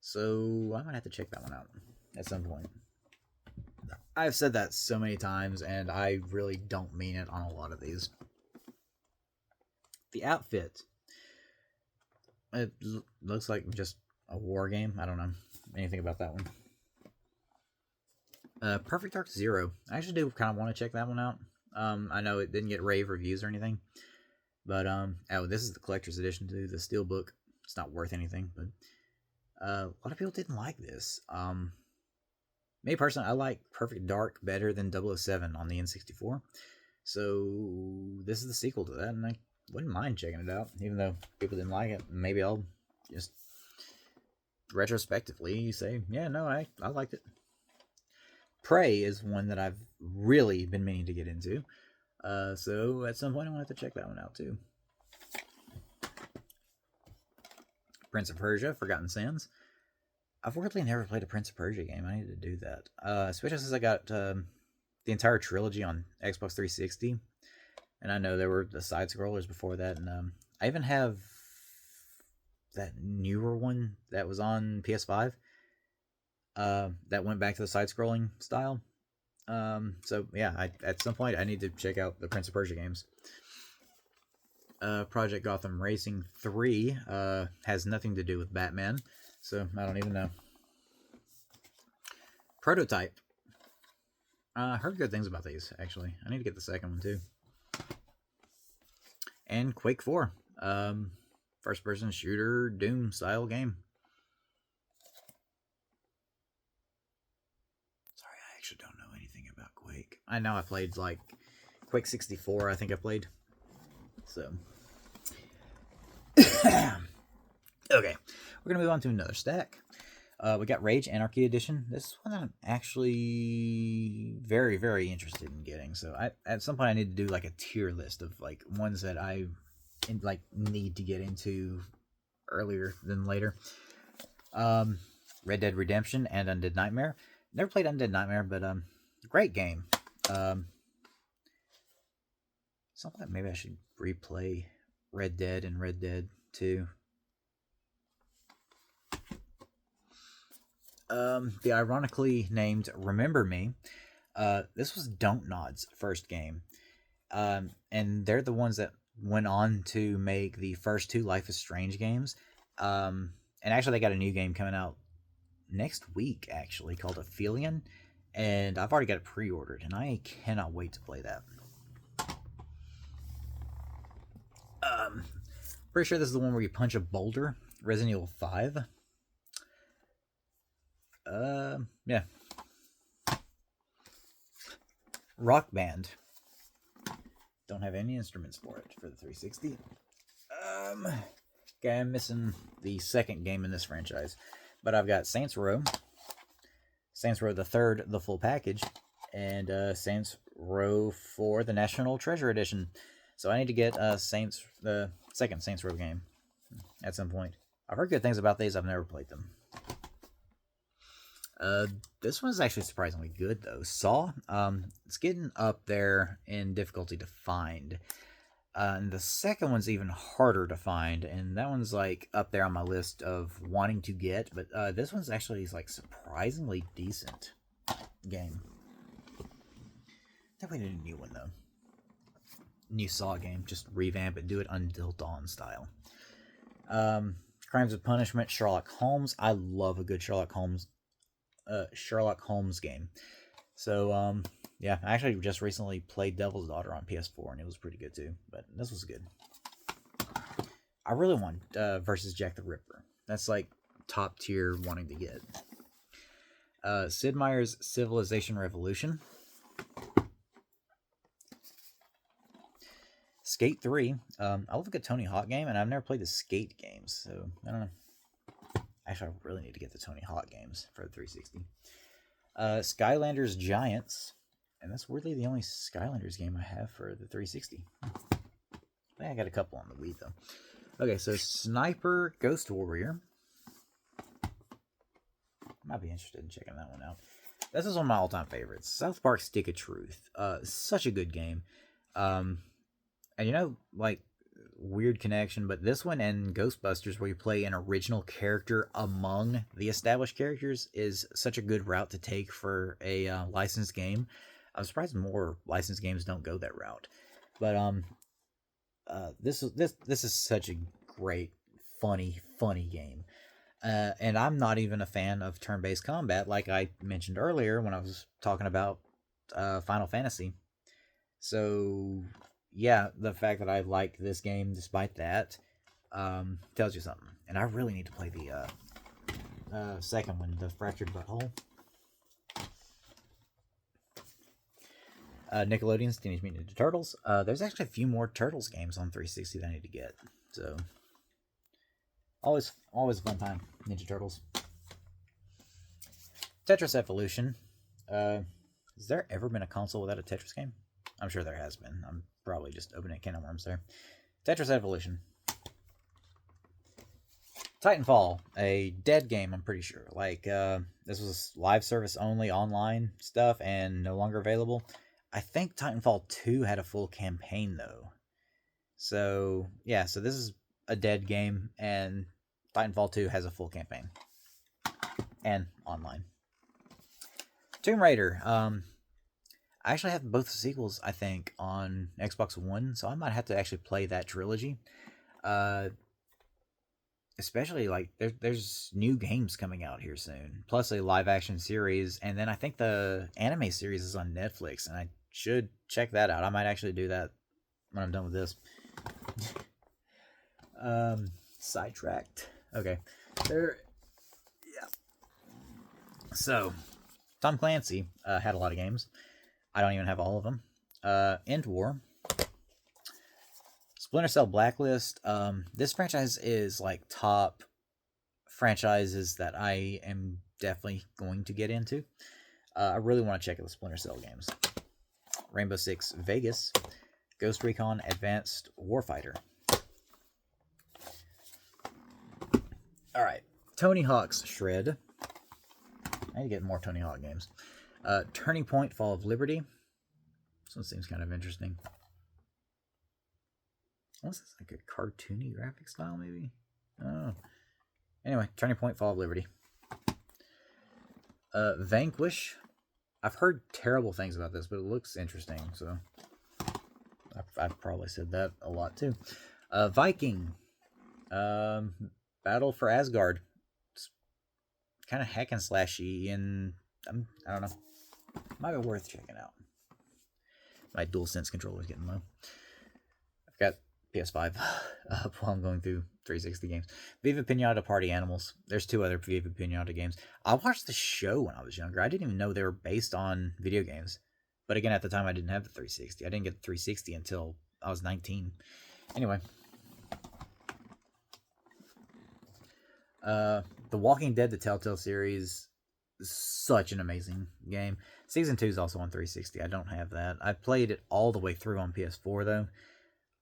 So I might have to check that one out at some point. I've said that so many times, and I really don't mean it on a lot of these. The Outfit. It looks like just a war game. I don't know anything about that one. Perfect Dark Zero. I actually do kind of want to check that one out. I know it didn't get rave reviews or anything, but oh, this is the collector's edition too. The steelbook. It's not worth anything, but a lot of people didn't like this. Me personally, I like Perfect Dark better than 007 on the N64. So this is the sequel to that, and I wouldn't mind checking it out, even though people didn't like it. Maybe I'll just retrospectively say, yeah, no, I liked it. Prey is one that I've really been meaning to get into. So at some point, I'm going to have to check that one out too. Prince of Persia, Forgotten Sands. I've weirdly never played a Prince of Persia game. I need to do that. Especially since I got the entire trilogy on Xbox 360. And I know there were the side scrollers before that. And I even have that newer one that was on PS5 that went back to the side scrolling style. So yeah, at some point I need to check out the Prince of Persia games. Project Gotham Racing 3 has nothing to do with Batman, so I don't even know. Prototype. I heard good things about these, actually. I need to get the second one too. And Quake 4. First person shooter Doom style game. Sorry, I actually don't know anything about Quake. I know I played like Quake 64, I think I played. So okay, we're gonna move on to another stack. We got Rage Anarchy Edition. This is one I'm actually very, very interested in getting. So at some point I need to do like a tier list of like ones that I like need to get into earlier than later. Red Dead Redemption and Undead Nightmare. Never played Undead Nightmare, but great game. Something that maybe I should replay Red Dead and Red Dead 2. The ironically named Remember Me. This was Don't Nod's first game. And they're the ones that went on to make the first two Life is Strange games. And actually they got a new game coming out next week, actually, called Aphelion. And I've already got it pre-ordered, and I cannot wait to play that. Pretty sure this is the one where you punch a boulder. Resident Evil 5. Yeah. Rock Band. Don't have any instruments for it for the 360. Okay, I'm missing the second game in this franchise. But I've got Saints Row. Saints Row the third, the full package. And Saints Row 4, the National Treasure Edition. So I need to get the second Saints Row game at some point. I've heard good things about these. I've never played them. This one's actually surprisingly good though. Saw, it's getting up there in difficulty to find. And the second one's even harder to find, and that one's like up there on my list of wanting to get. But this one's actually like surprisingly decent game. Definitely need a new one though. New Saw game, just revamp it, do it Until Dawn style. Crimes of Punishment, Sherlock Holmes. I love a good Sherlock Holmes game. So yeah, I actually just recently played Devil's Daughter on PS4 and it was pretty good too, but this was good. I really want versus Jack the Ripper. That's like top tier wanting to get. Sid Meier's Civilization Revolution. Skate 3. I love a good Tony Hawk game, and I've never played the Skate games, so I don't know. Actually, I really need to get the Tony Hawk games for the 360. Skylanders Giants, and that's weirdly the only Skylanders game I have for the 360. I think I got a couple on the Wii, though. Okay, so Sniper Ghost Warrior. Might be interested in checking that one out. This is one of my all-time favorites. South Park Stick of Truth. Such a good game. And you know, like, weird connection, but this one and Ghostbusters, where you play an original character among the established characters, is such a good route to take for a licensed game. I'm surprised more licensed games don't go that route. But this is such a great, funny game. And I'm not even a fan of turn-based combat, like I mentioned earlier when I was talking about Final Fantasy. So yeah, the fact that I like this game despite that tells you something. And I really need to play the second one, the Fractured Butthole. Nickelodeon's Teenage Mutant Ninja Turtles. There's actually a few more Turtles games on 360 that I need to get. So always a fun time, Ninja Turtles. Tetris Evolution. Has there ever been a console without a Tetris game? I'm sure there has been. I'm probably just opening a can of worms there. Tetris Evolution. Titanfall, a dead game, I'm pretty sure. Like, this was live service only online stuff and no longer available. I think Titanfall 2 had a full campaign, though. So, yeah, so this is a dead game, and Titanfall 2 has a full campaign. And online. Tomb Raider. I actually have both sequels, I think, on Xbox One, so I might have to actually play that trilogy. Especially like there's new games coming out here soon, plus a live action series, and then I think the anime series is on Netflix, and I should check that out. I might actually do that when I'm done with this. Sidetracked. Okay, there. Yeah. So, Tom Clancy had a lot of games. I don't even have all of them. End War. Splinter Cell Blacklist. This franchise is like top franchises that I am definitely going to get into. I really want to check out the Splinter Cell games. Rainbow Six Vegas. Ghost Recon Advanced Warfighter. Alright. Tony Hawk's Shred. I need to get more Tony Hawk games. Turning Point Fall of Liberty. This one seems kind of interesting. What's this, like a cartoony graphic style, maybe? I don't know. Anyway, Turning Point Fall of Liberty. Vanquish. I've heard terrible things about this, but it looks interesting, so I've probably said that a lot too. Viking. Battle for Asgard. It's kind of hack and slashy, and I don't know. Might be worth checking out. My DualSense controller is getting low. I've got PS5 up while I'm going through 360 games. Viva Pinata Party Animals. There's 2 other Viva Pinata games. I watched the show when I was younger. I didn't even know they were based on video games. But again, at the time, I didn't have the 360. I didn't get the 360 until I was 19. Anyway. The Walking Dead, the Telltale series, is such an amazing game. Season 2 is also on 360. I don't have that. I played it all the way through on PS4, though.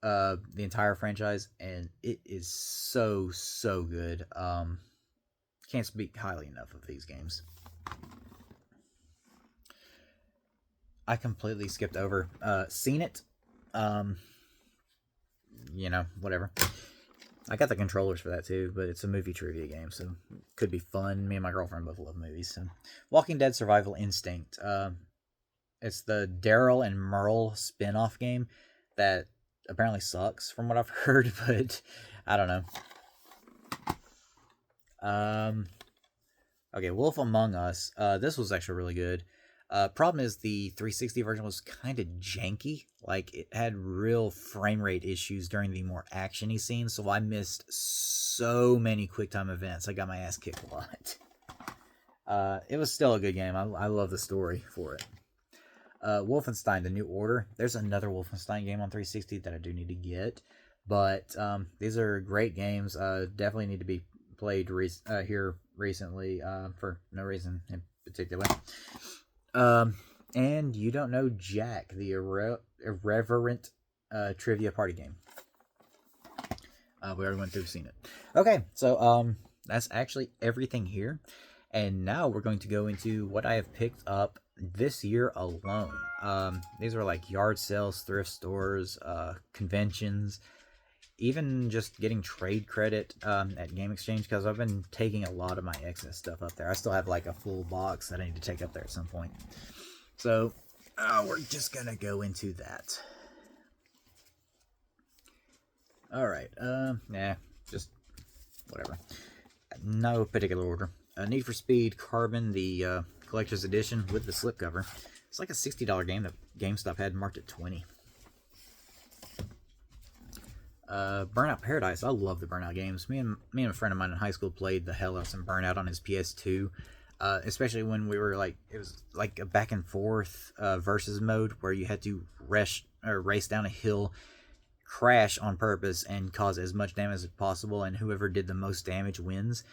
The entire franchise, and it is so good. Can't speak highly enough of these games. I completely skipped over Seen It. You know, whatever. I got the controllers for that too, but it's a movie trivia game, so it could be fun. Me and my girlfriend both love movies. So, Walking Dead Survival Instinct. It's the Daryl and Merle spin-off game that apparently sucks from what I've heard, but I don't know. Okay, Wolf Among Us. This was actually really good. Problem is the 360 version was kind of janky. Like, it had real frame rate issues during the more actiony scenes, so I missed so many QuickTime events. I got my ass kicked a lot. It was still a good game. I love the story for it. Wolfenstein: The New Order. There's another Wolfenstein game on 360 that I do need to get, but these are great games. Definitely need to be played here recently for no reason in particular. And You Don't Know Jack, the irreverent trivia party game. We already went through, seen it. Okay, so that's actually everything here, and now we're going to go into what I have picked up this year alone. These are like yard sales, thrift stores, conventions, even just getting trade credit at Game Exchange, because I've been taking a lot of my excess stuff up there. I still have like a full box that I need to take up there at some point. So we're just gonna go into that. Alright, just whatever. No particular order. Need for Speed Carbon, the collector's edition with the slipcover. It's like a $60 game that GameStop had marked at $20. Burnout Paradise. I love the Burnout games. Me and a friend of mine in high school played the hell out of some Burnout on his PS2. Especially when we were like, it was like a back and forth versus mode where you had to race down a hill, crash on purpose, and cause as much damage as possible, and whoever did the most damage wins.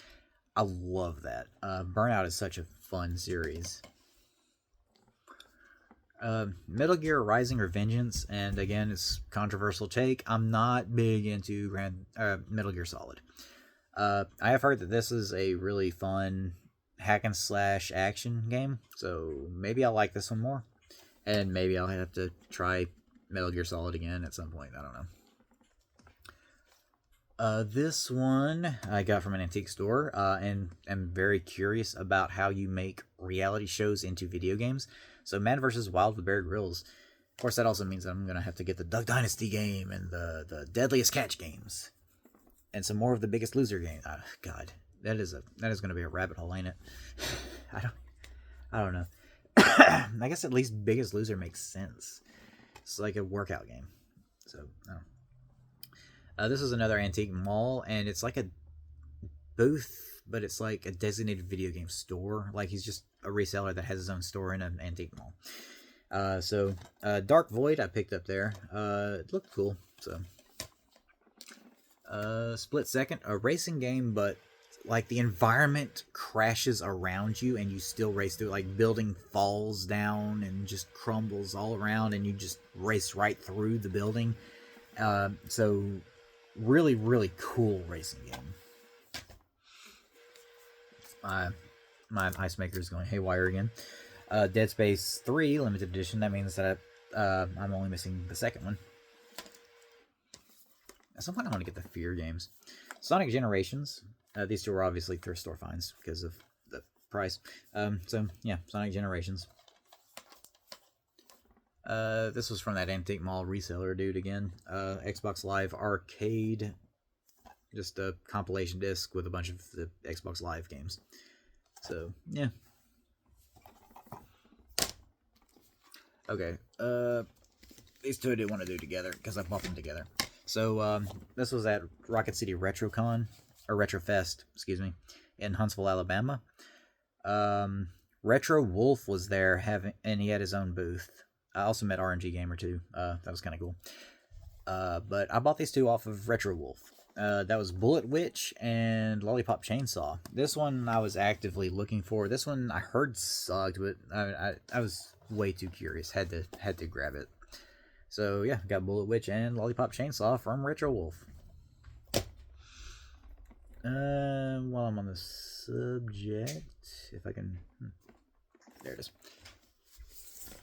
I love that. Burnout is such a fun series. Metal Gear Rising or Vengeance, and again, it's controversial take. I'm not big into Metal Gear Solid. I have heard that this is a really fun hack and slash action game, so maybe I'll like this one more, and maybe I'll have to try Metal Gear Solid again at some point. I don't know. This one I got from an antique store, and am very curious about how you make reality shows into video games. So, Man vs. Wild with Bear Grylls. Of course, that also means that I'm gonna have to get the Duck Dynasty game and the Deadliest Catch games, and some more of the Biggest Loser game. God, that is gonna be a rabbit hole, ain't it? I don't know. I guess at least Biggest Loser makes sense. It's like a workout game. So, I don't know. This is another antique mall, and it's like a booth, but it's like a designated video game store. Like, he's just a reseller that has his own store in an antique mall. Dark Void I picked up there. It looked cool. So, Split Second, a racing game, but like the environment crashes around you and you still race through. Like, building falls down and just crumbles all around, and you just race right through the building. So really, really cool racing game. My ice maker is going haywire again. Dead Space 3 limited edition. That means that I'm only missing the second one. At some point I want to get the Fear games. Sonic Generations. These two are obviously thrift store finds because of the price. So yeah, Sonic Generations. This was from that antique mall reseller dude again. Xbox Live Arcade. Just a compilation disc with a bunch of the Xbox Live games. So, yeah. Okay. These two I did want to do together because I bought them together. So, this was at Rocket City RetroCon, or RetroFest, excuse me, in Huntsville, Alabama. Retro Wolf was there, and he had his own booth. I also met RNG Gamer too. That was kind of cool. But I bought these two off of Retro Wolf. That was Bullet Witch and Lollipop Chainsaw. This one I was actively looking for. This one I heard sucked, but I was way too curious. Had to grab it. So yeah, got Bullet Witch and Lollipop Chainsaw from Retro Wolf. While I'm on the subject, if I can, there it is.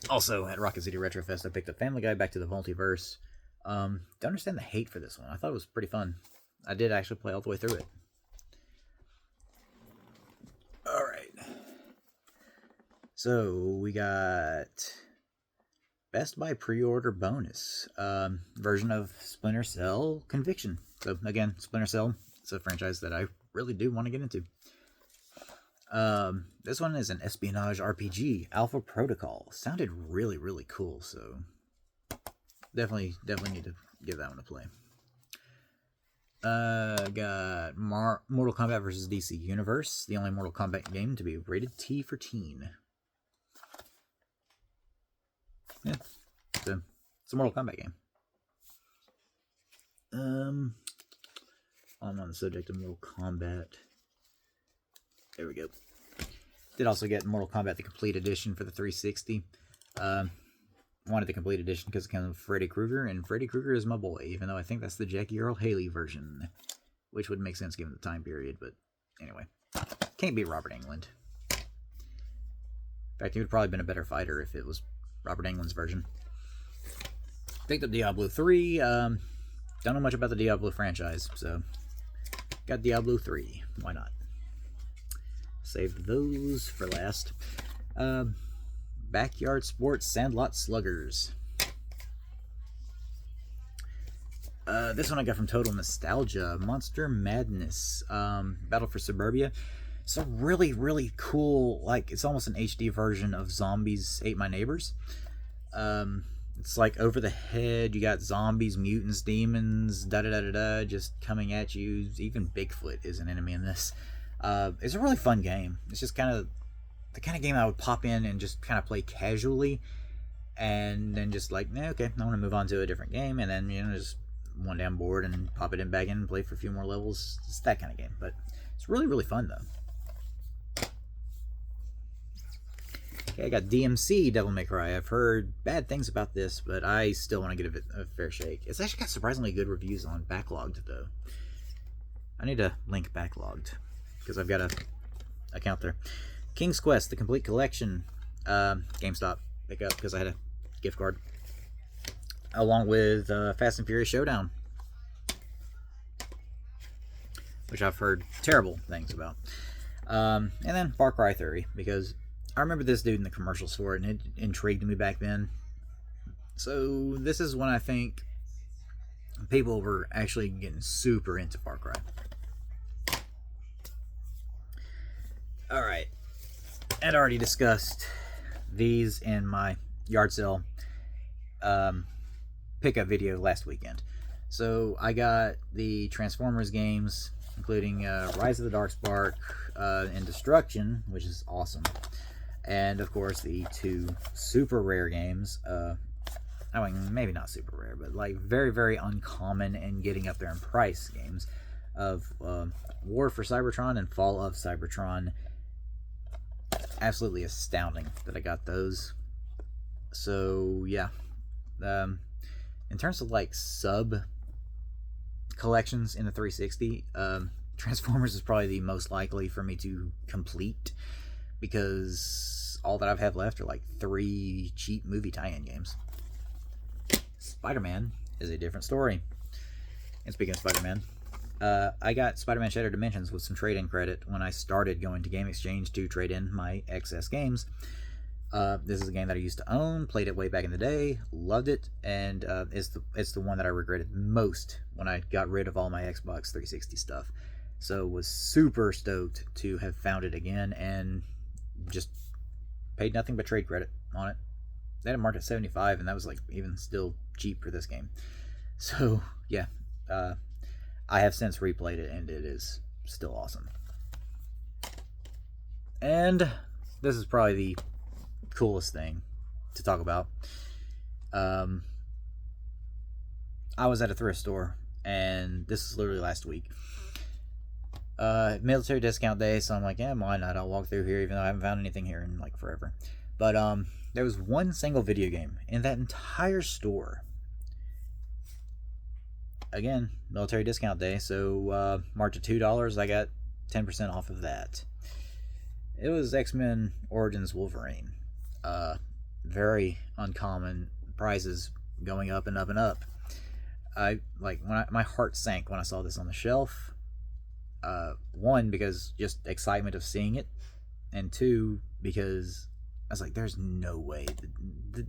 Also, at Rocket City Retro Fest, I picked up Family Guy Back to the Multiverse. Don't understand the hate for this one. I thought it was pretty fun. I did actually play all the way through it. Alright. So, we got Best Buy pre-order bonus. Version of Splinter Cell Conviction. So, again, Splinter Cell. It's a franchise that I really do want to get into. This one is an espionage RPG, Alpha Protocol. Sounded really, really cool, so definitely need to give that one a play. Got Mortal Kombat vs. DC Universe, the only Mortal Kombat game to be rated T for teen. Yeah, so it's a Mortal Kombat game. I'm on the subject of Mortal Kombat. There we go. Did also get Mortal Kombat the Complete Edition for the 360. Wanted the Complete Edition because it comes with Freddy Krueger, and Freddy Krueger is my boy, even though I think that's the Jackie Earl Haley version, which would make sense given the time period, but anyway. Can't beat Robert Englund. In fact, he would have probably been a better fighter if it was Robert Englund's version. Picked up Diablo 3. Don't know much about the Diablo franchise, so got Diablo 3. Why not? Saved those for last. Backyard Sports Sandlot Sluggers. This one I got from Total Nostalgia. Monster Madness. Battle for Suburbia. It's a really, really cool, like, it's almost an HD version of Zombies Ate My Neighbors. It's like over the head. You got zombies, mutants, demons, da-da-da-da-da, just coming at you. Even Bigfoot is an enemy in this. It's a really fun game. It's just kind of the kind of game I would pop in and just kind of play casually, and then just like, okay, I want to move on to a different game, and then, you know, just one day I'm bored and pop it in back in and play for a few more levels. It's that kind of game, but it's really, really fun though. Okay, I got DMC Devil May Cry. I've heard bad things about this, but I still want to give it a fair shake. It's actually got surprisingly good reviews on Backlogged, though. I need to link Backlogged, because I've got a account there. King's Quest, the complete collection, GameStop pick up, because I had a gift card. Along with Fast and Furious Showdown, which I've heard terrible things about. And then Far Cry 3, because I remember this dude in the commercials for it, and it intrigued me back then. So this is when I think people were actually getting super into Far Cry. Alright, I'd already discussed these in my yard sale pickup video last weekend. So I got the Transformers games, including Rise of the Darkspark and Destruction, which is awesome. And of course the two super rare games, I mean, maybe not super rare, but like very, very uncommon and getting up there in price games of War for Cybertron and Fall of Cybertron. Absolutely astounding that I got those. So yeah, in terms of like sub collections in the 360, Transformers is probably the most likely for me to complete, because all that I've had left are like 3 cheap movie tie-in games. Spider-Man is a different story. And speaking of Spider-Man, I got Spider-Man Shattered Dimensions with some trade-in credit when I started going to Game Exchange to trade in my excess games. This is a game that I used to own, played it way back in the day, loved it, and it's the one that I regretted most when I got rid of all my Xbox 360 stuff. So was super stoked to have found it again, and just paid nothing but trade credit on it. They had it marked at 75, and that was like even still cheap for this game. So yeah, I have since replayed it, and it is still awesome. And this is probably the coolest thing to talk about. I was at a thrift store, and this is literally last week. Military discount day, so I'm like, yeah, why not? I'll walk through here, even though I haven't found anything here in like forever. But there was one single video game in that entire store. Again, military discount day, so marked at $2. I got 10% off of that. It was X-Men Origins Wolverine. Very uncommon, prices going up and up and up. My heart sank when I saw this on the shelf. One, because just excitement of seeing it, and two, because I was like, there's no way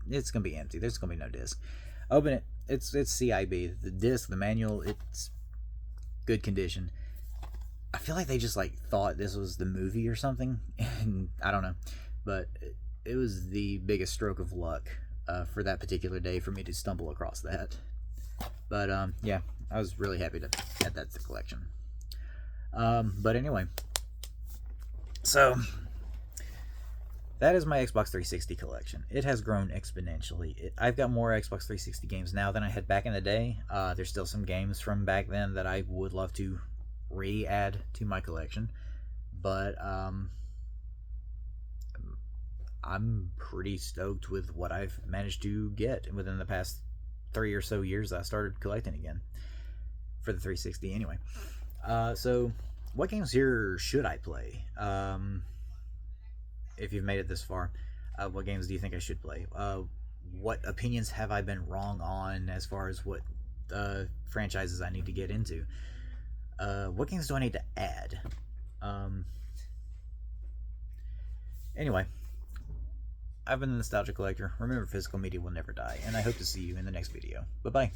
it's gonna be empty. There's gonna be no disc. Open it. It's CIB. The disc, the manual, it's good condition. I feel like they just like thought this was the movie or something, and I don't know, but it was the biggest stroke of luck for that particular day for me to stumble across that. But yeah, I was really happy to add that to the collection. But anyway, so that is my Xbox 360 collection. It has grown exponentially. I've got more Xbox 360 games now than I had back in the day. There's still some games from back then that I would love to re-add to my collection, but I'm pretty stoked with what I've managed to get within the past 3 or so years that I started collecting again for the 360 anyway. So what games here should I play? If you've made it this far, what games do you think I should play? What opinions have I been wrong on as far as what franchises I need to get into? What games do I need to add? Anyway, I've been the Nostalgia Collector. Remember, physical media will never die, and I hope to see you in the next video. Bye-bye.